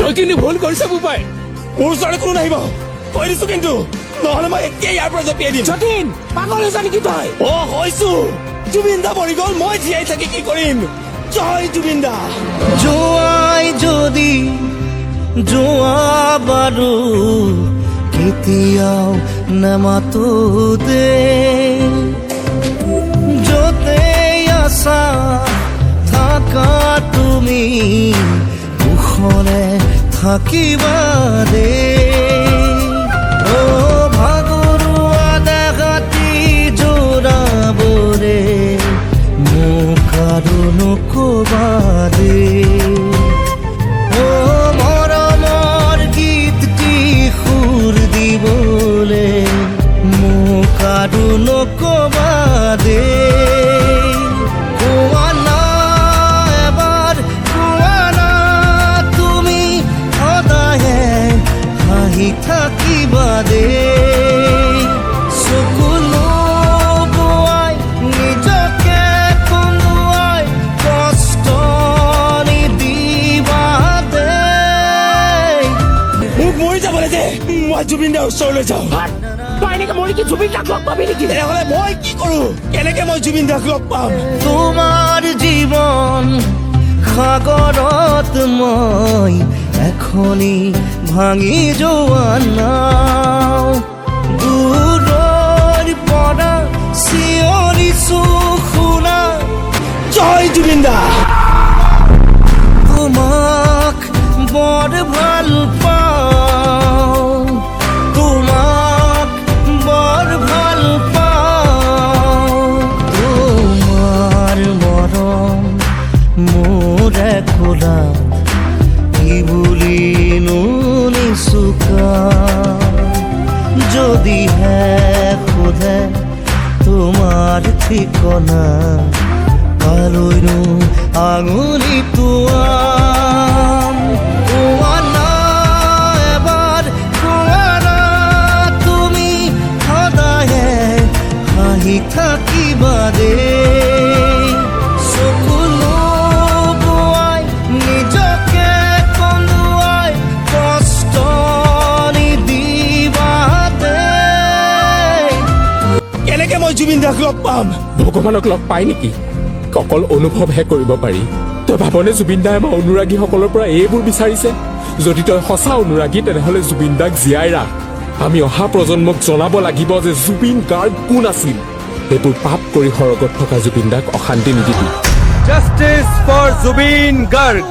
তই কিন্তু ভুল কৰিছ বোপাই। মোৰ ওচৰলৈ কোনো নাহিব কৈ দিছো, কিন্তু নহলে মই একেই ইয়াৰ পৰা জপিয়াই দিম। যতীন পাগল হৈছ নেকি তই? অ হৈছো, জুবিন দা মৰি গল, মই জীয়াই থাকি কি কৰিম? জয় জুবিন দা। জোৱাই যদি জোৱা বাৰু কেতিয়াও নামাতো দে, য'তে আছা থাকা তুমি কুশলে থাকিবা দে। অ ভাগৰুৱা দেহাতি জোৰাবৰে মোক আৰু নকবা দে। অ মৰমৰ গীতটি সুৰ দিবলে মোক আৰু নকবা দে। কোৱা না এবাৰ, কোৱা না তুমি সদায়ে হাঁহি থাকিবা দে। চকুলো বোৱাই নিজকে কন্দুৱাই কষ্ট নিদিবা দে। মোক মৰি যাবলৈ দে, মই জুবিন দাৰ ওচৰলৈ যাওঁ। তই এনেকে মৰি কি জুবিন দাক লগ পাবি নেকি? তেনেহলে মই কি কৰো? কেনেকে মই জুবিন দাক লগ পাম? তোমাৰ জীৱন সাগৰত মই এখনি ভাঙি যোৱা নাও। দূৰৰ পৰা চিঞৰিছো শুনা, জয় জুবিন দা। তোমাক বৰ ভাল পাওঁ, তোমাক বৰ ভাল পাওঁ। তোমাৰ মৰম মোৰ একোলা কি বুলিনো নিচুকা। যদিহে সোধে তোমাৰ ঠিকনা, কালৈনো আঙুলি তোৱাম। কোৱা না এবাৰ, কোৱা না তুমি সদায়ে হাঁহি থাকিবা দে। চকুলো বোৱাই নিজকে কন্দুৱাই কষ্ট নিদিবা দে। কেনেকে মই জুবিন দাক লগ পাম? ভগৱানক লগ পাই নেকি? অকল অনুভৱহে কৰিব পাৰি। তই ভাবনে জুবিন দাই আমাৰ অনুৰাগীসকলৰ পৰা এইবোৰ বিচাৰিছে? যদি তই সঁচা অনুৰাগী তেনেহলে জুবিন দাক জীয়াই ৰাখ। আমি অহা প্ৰজন্মক জনাব লাগিব যে জুবিন গাৰ্গ কোন আছিল। এইবোৰ পাপ কৰি সৰগত থকা জুবিন দাক অশান্তি নিদিবি। Justice for Zubeen Garg!